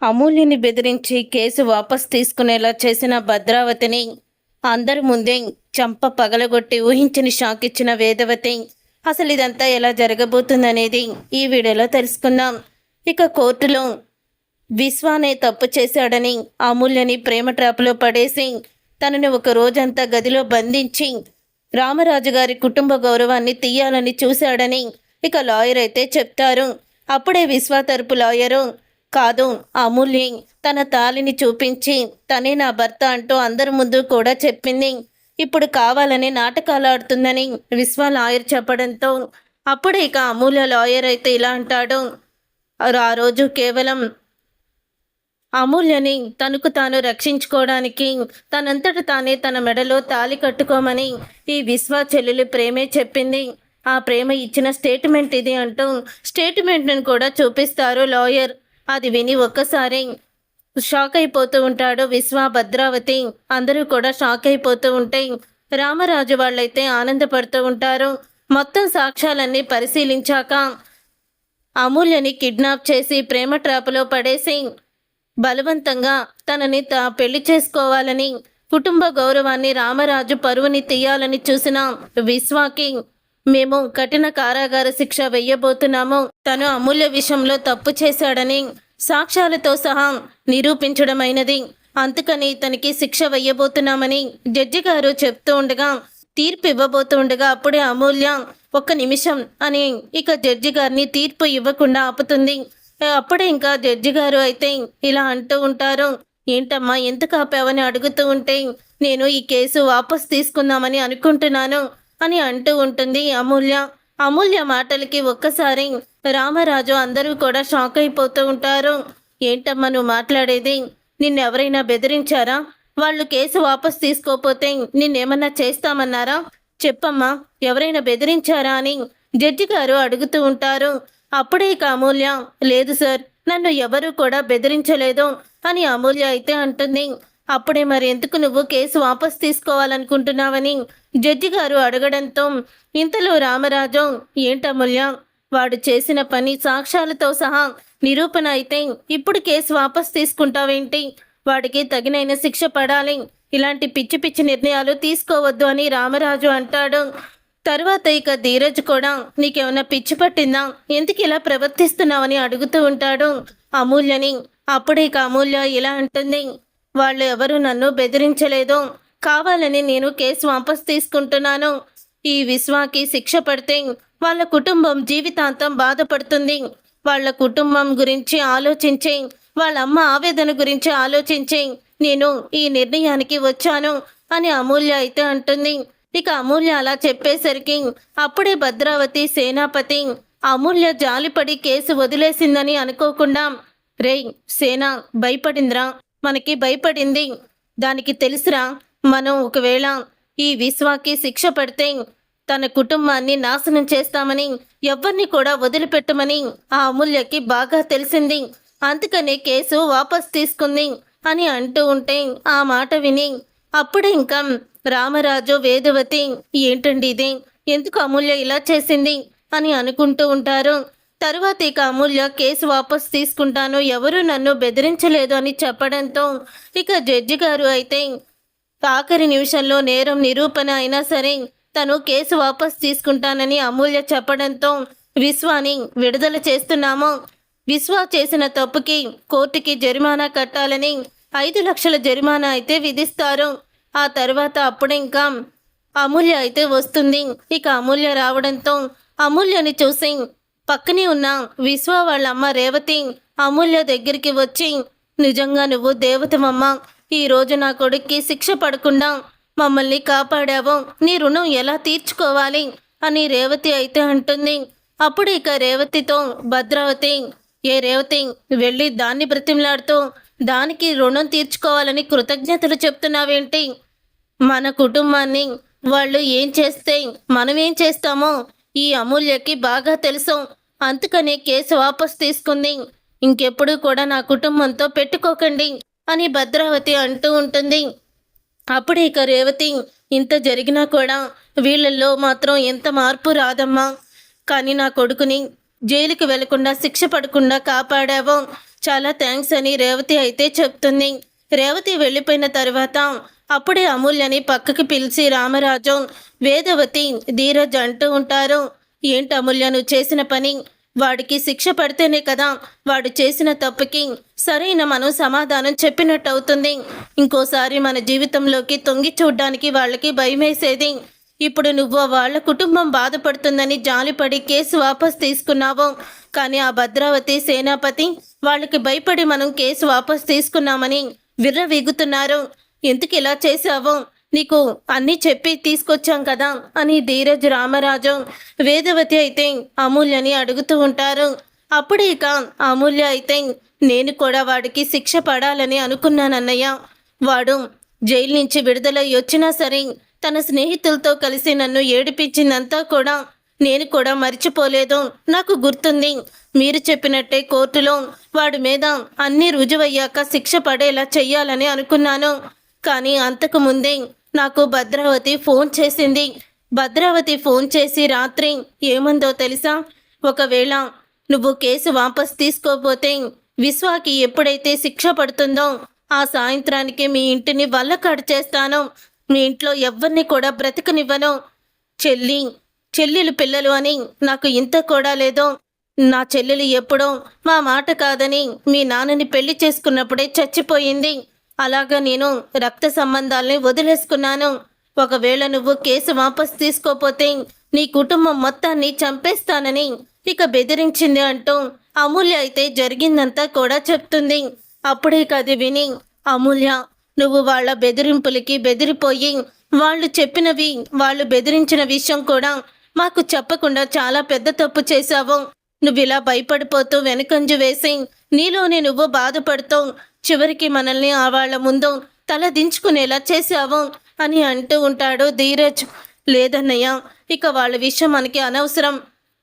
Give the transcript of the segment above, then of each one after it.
అమూల్యని బెదిరించి కేసు వాపస్ తీసుకునేలా చేసిన భద్రావతిని అందరి ముందే చంప పగలగొట్టి ఊహించని షాక్ ఇచ్చిన వేదవతి అసలు ఇదంతా ఎలా జరగబోతుందనేది ఈ వీడియోలో తెలుసుకుందాం. ఇక కోర్టులో విశ్వానే తప్పు చేశాడని అమూల్యని ప్రేమ ట్రాప్లో పడేసి తనని ఒక రోజంతా గదిలో బంధించి రామరాజు గారి కుటుంబ గౌరవాన్ని తీయాలని చూశాడని ఇక లాయర్ అయితే చెప్తారు. అప్పుడే విశ్వ తరపు లాయరు, కాదు, అమూల్య తన తాలిని చూపించి తనే నా భర్త అంటూ అందరి ముందు కూడా చెప్పింది, ఇప్పుడు కావాలని నాటకాలు ఆడుతుందని విశ్వ లాయర్ చెప్పడంతో అప్పుడే ఇక అమూల్య లాయర్ అయితే ఇలా అంటాడు, ఆ రోజు కేవలం అమూల్యని తనకు తాను రక్షించుకోవడానికి తనంతట తానే తన మెడలో తాలి కట్టుకోమని ఈ విశ్వ చెల్లెలి ప్రేమే చెప్పింది. ఆ ప్రేమ ఇచ్చిన స్టేట్మెంట్ ఇది అంటూ స్టేట్మెంట్ను కూడా చూపిస్తారు లాయర్. అది విని ఒక్కసారి షాక్ అయిపోతూ ఉంటాడు విశ్వ, భద్రావతి అందరూ కూడా షాక్ అయిపోతూ ఉంటే రామరాజు వాళ్ళైతే ఆనందపడుతూ ఉంటారు. మొత్తం సాక్ష్యాలన్నీ పరిశీలించాక అమూల్యని కిడ్నాప్ చేసి ప్రేమ ట్రాప్లో పడేసి బలవంతంగా తనని పెళ్లి చేసుకోవాలని, కుటుంబ గౌరవాన్ని, రామరాజు పరువుని తీయాలని చూసిన విశ్వాకి మేము కఠిన కారాగార శిక్ష వెయ్యబోతున్నాము. తను అమూల్య విషయంలో తప్పు చేశాడని సాక్ష్యాలతో సహా నిరూపించడమైనది. అందుకని తనకి శిక్ష వెయ్యబోతున్నామని జడ్జి గారు చెప్తూ ఉండగా, తీర్పు ఇవ్వబోతూ ఉండగా అప్పుడే అమూల్య ఒక్క నిమిషం అని ఇక జడ్జి గారిని తీర్పు ఇవ్వకుండా ఆపుతుంది. అప్పుడే ఇంకా జడ్జి గారు అయితే ఇలా అంటూ ఉంటారు, ఏంటమ్మా ఎందుకు ఆపావని అడుగుతూ ఉంటే, నేను ఈ కేసు వాపస్ తీసుకుందామని అనుకుంటున్నాను అని అంటూ ఉంటుంది అమూల్య. అమూల్య మాటలకి ఒక్కసారి రామరాజు అందరూ కూడా షాక్ అయిపోతూ ఉంటారు. ఏంటమ్మా నువ్వు మాట్లాడేది? నిన్నెవరైనా బెదిరించారా? వాళ్ళు కేసు వాపస్ తీసుకోపోతే నిన్నేమన్నా చేస్తామన్నారా? చెప్పమ్మా, ఎవరైనా బెదిరించారా అని జడ్జి గారు అడుగుతూ ఉంటారు. అప్పుడే ఇక అమూల్య, లేదు సార్, నన్ను ఎవరూ కూడా బెదిరించలేదు అని అమూల్య అయితే అంటుంది. అప్పుడే మరి ఎందుకు నువ్వు కేసు వాపస్ తీసుకోవాలనుకుంటున్నావని జడ్జి గారు అడగడంతో ఇంతలో రామరాజు, ఏంటమూల్య, వాడు చేసిన పని సాక్ష్యాలతో సహా నిరూపణ అయితే ఇప్పుడు కేసు వాపస్ తీసుకుంటావేంటి? వాడికి తగినైన శిక్ష పడాలి, ఇలాంటి పిచ్చి పిచ్చి నిర్ణయాలు తీసుకోవద్దు అని రామరాజు అంటాడు. తర్వాత ఇక ధీరజ్ కూడా, నీకేమైనా పిచ్చి పట్టిందా, ఎందుకు ఇలా ప్రవర్తిస్తున్నావని అడుగుతూ ఉంటాడు అమూల్యని. అప్పుడే ఇక అమూల్య ఇలా అంటుంది, వాళ్ళు ఎవరు నన్ను బెదిరించలేదు, కావాలని నేను కేసు వాపస్ తీసుకుంటున్నాను. ఈ విశ్వాకి శిక్ష పడితే వాళ్ళ కుటుంబం జీవితాంతం బాధపడుతుంది. వాళ్ళ కుటుంబం గురించి ఆలోచించి, వాళ్ళ అమ్మ ఆవేదన గురించి ఆలోచించి నేను ఈ నిర్ణయానికి వచ్చాను అని అమూల్య అయితే అంటుంది. ఇక అమూల్య అలా చెప్పేసరికి అప్పుడే భద్రావతి సేనాపతి అమూల్య జాలిపడి కేసు వదిలేసిందని అనుకోకుండా, రేయ్ సేనా, భయపడిందిరా, మనకి భయపడింది, దానికి తెలుసురా, మనం ఒకవేళ ఈ విశ్వాకి శిక్ష పడితే తన కుటుంబాన్ని నాశనం చేస్తామని, ఎవరిని కూడా వదిలిపెట్టమని ఆ అమూల్యకి బాగా తెలిసింది, అందుకనే కేసు వాపస్ తీసుకుంది అని అంటూ ఉంటే ఆ మాట విని అప్పుడే ఇంకా రామరాజు, వేదవతి, ఏంటండి ఇది, ఎందుకు అమూల్య ఇలా చేసింది అని అనుకుంటూ ఉంటారు. తరువాత ఇక అమూల్య కేసు వాపస్ తీసుకుంటాను, ఎవరు నన్ను బెదిరించలేదు అని చెప్పడంతో ఇక జడ్జి గారు అయితే ఆఖరి నిమిషంలో నేరం నిరూపణ అయినా సరే తను కేసు వాపస్ తీసుకుంటానని అమూల్య చెప్పడంతో విశ్వాని విడుదల చేస్తున్నాము. విశ్వ చేసిన తప్పుకి కోర్టుకి జరిమానా కట్టాలని 5 లక్షల జరిమానా అయితే విధిస్తారు. ఆ తర్వాత అప్పుడే ఇంకా అమూల్య అయితే వస్తుంది. ఇక అమూల్య రావడంతో అమూల్యని చూసి పక్కనే ఉన్న విశ్వ వాళ్ళ అమ్మ రేవతి అమూల్య దగ్గరికి వచ్చి, నిజంగా నువ్వు దేవతమమ్మ, ఈరోజు నా కొడుక్కి శిక్ష పడకుండా మమ్మల్ని కాపాడావు, నీ రుణం ఎలా తీర్చుకోవాలి అని రేవతి అయితే అంటుంది. అప్పుడు ఇక రేవతితో భద్రావతి, ఏ రేవతి, వెళ్ళి దాన్ని బ్రతిమలాడుతూ దానికి రుణం తీర్చుకోవాలని కృతజ్ఞతలు చెప్తున్నావేంటి? మన కుటుంబాన్ని వాళ్ళు ఏం చేస్తే మనం ఏం చేస్తామో ఈ అమూల్యకి బాగా తెలుసు, అందుకనే కేసు వాపస్ తీసుకుంది, ఇంకెప్పుడు కూడా నా కుటుంబంతో పెట్టుకోకండి అని భద్రావతి అంటూ ఉంటుంది. అప్పుడు ఇక రేవతి, ఇంత జరిగినా కూడా వీళ్ళల్లో మాత్రం ఎంత మార్పు రాదమ్మా, కానీ నా కొడుకుని జైలుకి వెళ్లకుండా శిక్ష పడకుండా కాపాడావో చాలా థ్యాంక్స్ అని రేవతి అయితే చెప్తుంది. రేవతి వెళ్ళిపోయిన తర్వాత అప్పుడే అమూల్యని పక్కకి పిలిచి రామరాజు, వేదవతి, ధీరజ్ అంటూ ఉంటారు. ఏంటి అమూల్య నువ్వు చేసిన పని? వాడికి శిక్ష పడితేనే కదా వాడు చేసిన తప్పుకి సరైన మనం సమాధానం చెప్పినట్టు అవుతుంది. ఇంకోసారి మన జీవితంలోకి తొంగి చూడ్డానికి వాళ్ళకి భయమేసేది. ఇప్పుడు నువ్వు వాళ్ళ కుటుంబం బాధపడుతుందని జాలిపడి కేసు వాపస్ తీసుకున్నావు. కానీ ఆ భద్రావతి సేనాపతి వాళ్ళకి భయపడి మనం కేసు వాపస్ తీసుకున్నామని విర్రవీగుతున్నారు. ఎందుకు ఇలా చేశావో నీకు అన్నీ చెప్పి తీసుకొచ్చాం కదా అని ధీరజ్, రామరాజు, వేదవతి అయితే అమూల్యని అడుగుతూ ఉంటారు. అప్పుడు ఇక అమూల్య అయితే నేను కూడా వాడికి శిక్ష పడాలని అనుకున్నానన్నయ్య. వాడు జైలు నుంచి విడుదలై వచ్చినా సరే తన స్నేహితులతో కలిసి నన్ను ఏడిపించిందంతా కూడా నేను కూడా మర్చిపోలేదు. నాకు గుర్తుంది. మీరు చెప్పినట్టే కోర్టులో వాడి మీద అన్నీ రుజువయ్యాక శిక్ష పడేలా చెయ్యాలని అనుకున్నాను. కానీ అంతకు ముందే నాకు భద్రావతి ఫోన్ చేసింది. భద్రావతి ఫోన్ చేసి రాత్రి ఏమందో తెలుసా? ఒకవేళ నువ్వు కేసు వాపస్ తీసుకోపోతే విశ్వాకి ఎప్పుడైతే శిక్ష పడుతుందో ఆ సాయంత్రానికి మీ ఇంటిని వల్లకాడు చేస్తాను. మీ ఇంట్లో ఎవరిని కూడా బ్రతకనివ్వను. చెల్లెలు పిల్లలు అని నాకు ఇంత కూడా లేదో. నా చెల్లెలు ఎప్పుడో మా మాట కాదని మీ నాన్నని పెళ్లి చేసుకున్నప్పుడే చచ్చిపోయింది. అలాగా నేను రక్త సంబంధాలని వదిలేసుకున్నాను. ఒకవేళ నువ్వు కేసు వాపస్ తీసుకోపోతే నీ కుటుంబం మొత్తాన్ని చంపేస్తానని ఇక బెదిరించింది అంటూ అమూల్య అయితే జరిగిందంతా కూడా చెప్తుంది. అప్పుడే కది విని అమూల్య, నువ్వు వాళ్ళ బెదిరింపులకి బెదిరిపోయి వాళ్ళు బెదిరించిన విషయం కూడా మాకు చెప్పకుండా చాలా పెద్ద తప్పు చేశావు. నువ్వు ఇలా భయపడిపోతూ వెనుకంజు వేసి నీలోనే నువ్వు బాధపడుతూ చివరికి మనల్ని వాళ్ళ ముందు తల దించుకునేలా చేశావు అని అంటూ ఉంటాడు ధీరజ్. లేదన్నయ్య, ఇక వాళ్ళ విషయం మనకి అనవసరం.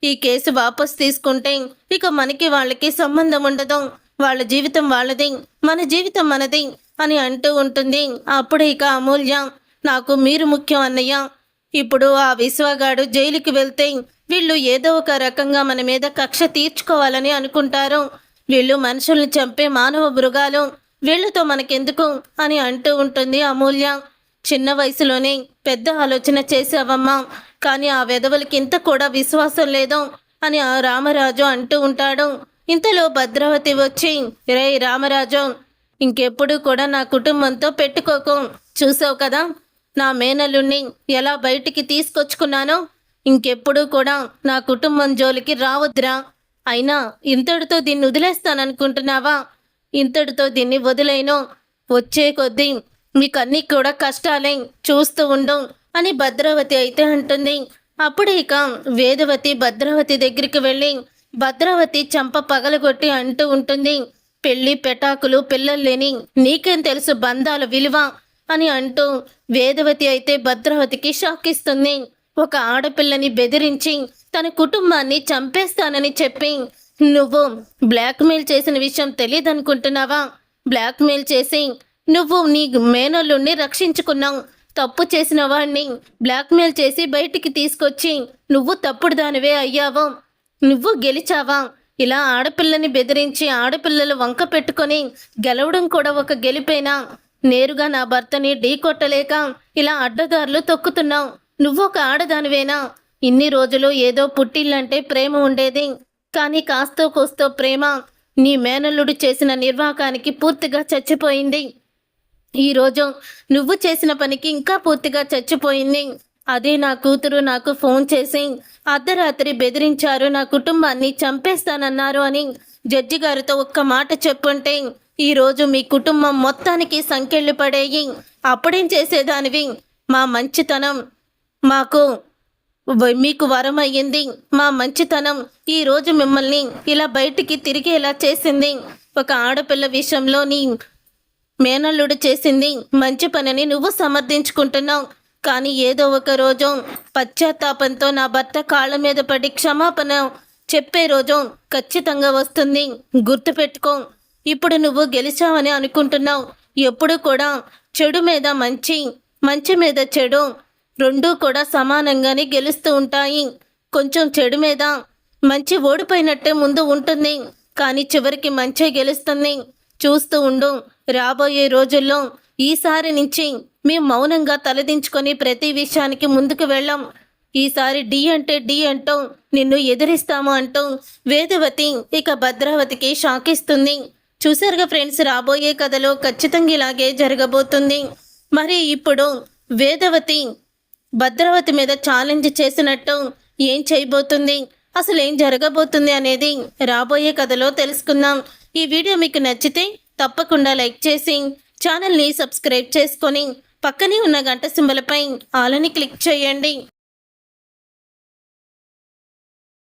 ఈ కేసు వాపస్ తీసుకుంటే ఇక మనకి వాళ్ళకి సంబంధం ఉండదు. వాళ్ళ జీవితం వాళ్ళది, మన జీవితం మనది అని అంటూ ఉంటుంది. అప్పుడు ఇక అమూల్య, నాకు మీరు ముఖ్యం అన్నయ్య. ఇప్పుడు ఆ విశ్వగాడు జైలుకి వెళ్తే వీళ్ళు ఏదో ఒక రకంగా మన మీద కక్ష తీర్చుకోవాలని అనుకుంటారు. వీళ్ళు మనుషుల్ని చంపే మానవ మృగాలు, వీళ్ళతో మనకెందుకు అని అంటూ ఉంటుంది అమూల్య. చిన్న వయసులోనే పెద్ద ఆలోచన చేసావమ్మా, కానీ ఆ వెధవలకి ఇంత కూడా విశ్వాసం లేదు అని ఆ రామరాజు అంటూ ఉంటాడు. ఇంతలో భద్రావతి వచ్చి, రే రామరాజు, ఇంకెప్పుడు కూడా నా కుటుంబంతో పెట్టుకోకు. చూసావు కదా నా మేనల్లుణ్ణి ఎలా బయటికి తీసుకొచ్చుకున్నానో. ఇంకెప్పుడు కూడా నా కుటుంబం జోలికి రావద్దురా. అయినా ఇంతటితో దీన్ని వదిలేస్తాననుకుంటున్నావా? ఇంతటితో దీన్ని వదిలేను. వచ్చే కొద్దీ మీకన్నీ కూడా కష్టాలే, చూస్తూ ఉండు అని భద్రావతి అయితే అంటుంది. అప్పుడు ఇక వేదవతి భద్రావతి దగ్గరికి వెళ్ళి భద్రావతి చంప పగలగొట్టి అంటూ ఉంటుంది, పెళ్ళి పెటాకులు పిల్లలు లేని నీకేం తెలుసు బంధాల విలువ అని అంటూ వేదవతి అయితే భద్రావతికి షాక్ ఇస్తుంది. ఒక ఆడపిల్లని బెదిరించి తన కుటుంబాన్ని చంపేస్తానని చెప్పి నువ్వు బ్లాక్మెయిల్ చేసిన విషయం తెలియదనుకుంటున్నావా? బ్లాక్మెయిల్ చేసి నువ్వు నీ మేనల్లుణ్ణి రక్షించుకున్నావు. తప్పు చేసిన వాడిని బ్లాక్మెయిల్ చేసి బయటికి తీసుకొచ్చి నువ్వు తప్పుడు దానివే అయ్యావు. నువ్వు గెలిచావా? ఇలా ఆడపిల్లని బెదిరించి ఆడపిల్లలు వంక పెట్టుకొని గెలవడం కూడా ఒక గెలిపేనా? నేరుగా నా భర్తని ఢీ కొట్టలేక ఇలా అడ్డదారులు తొక్కుతున్నావు. నువ్వు ఒక ఆడదానివేనా? ఇన్ని రోజులు ఏదో పుట్టిల్లంటే ప్రేమ ఉండేది, కానీ కాస్తో కోస్తో ప్రేమ నీ మేనల్లుడు చేసిన నిర్వాకానికి పూర్తిగా చచ్చిపోయింది. ఈరోజు నువ్వు చేసిన పనికి ఇంకా పూర్తిగా చచ్చిపోయింది. అదే నా కూతురు నాకు ఫోన్ చేసి అర్ధరాత్రి బెదిరించారు, నా కుటుంబాన్ని చంపేస్తానన్నారు అని జడ్జి గారితో ఒక్క మాట చెప్పుంటే ఈరోజు మీ కుటుంబం మొత్తానికి సంకెళ్ళు పడేయి. అప్పుడేం చేసేదానివి? మా మంచితనం మీకు వరం అయ్యింది. మా మంచితనం ఈరోజు మిమ్మల్ని ఇలా బయటికి తిరిగేలా చేసింది. ఒక ఆడపిల్ల విషయంలో నీ మేనల్లుడు చేసింది మంచి పనిని నువ్వు సమర్థించుకుంటున్నావు. కానీ ఏదో ఒక రోజు పశ్చాత్తాపంతో నా భర్త కాళ్ళ మీద పడి క్షమాపణ చెప్పే రోజు ఖచ్చితంగా వస్తుంది. గుర్తుపెట్టుకో. ఇప్పుడు నువ్వు గెలిచావని అనుకుంటున్నావు. ఎప్పుడు కూడా చెడు మీద మంచి, మంచి మీద చెడు రెండూ కూడా సమానంగానే గెలుస్తూ ఉంటాయి. కొంచెం చెడు మీద మంచి ఓడిపోయినట్టే ముందు ఉంటుంది, కానీ చివరికి మంచే గెలుస్తుంది. చూస్తూ ఉండు. రాబోయే రోజుల్లో ఈసారి నుంచి మేము మౌనంగా తలదించుకొని ప్రతి విషయానికి ముందుకు వెళ్ళాం. ఈసారి డి అంటే డి అంటూ నిన్ను ఎదిరిస్తాము అంటూ వేదవతి ఇక భద్రావతికి షాక్ ఇస్తుంది. చూసారుగా ఫ్రెండ్స్, రాబోయే కథలో ఖచ్చితంగా ఇలాగే జరగబోతుంది. మరి ఇప్పుడు వేదవతి భద్రావతి మీద ఛాలెంజ్ చేసినట్టు ఏం చేయబోతుంది, అసలు ఏం జరగబోతుంది అనేది రాబోయే కథలో తెలుసుకుందాం. ఈ వీడియో మీకు నచ్చితే తప్పకుండా లైక్ చేసి ఛానల్ని సబ్స్క్రైబ్ చేసుకొని పక్కనే ఉన్న గంట సింబల్పై ఆల్ అని క్లిక్ చేయండి.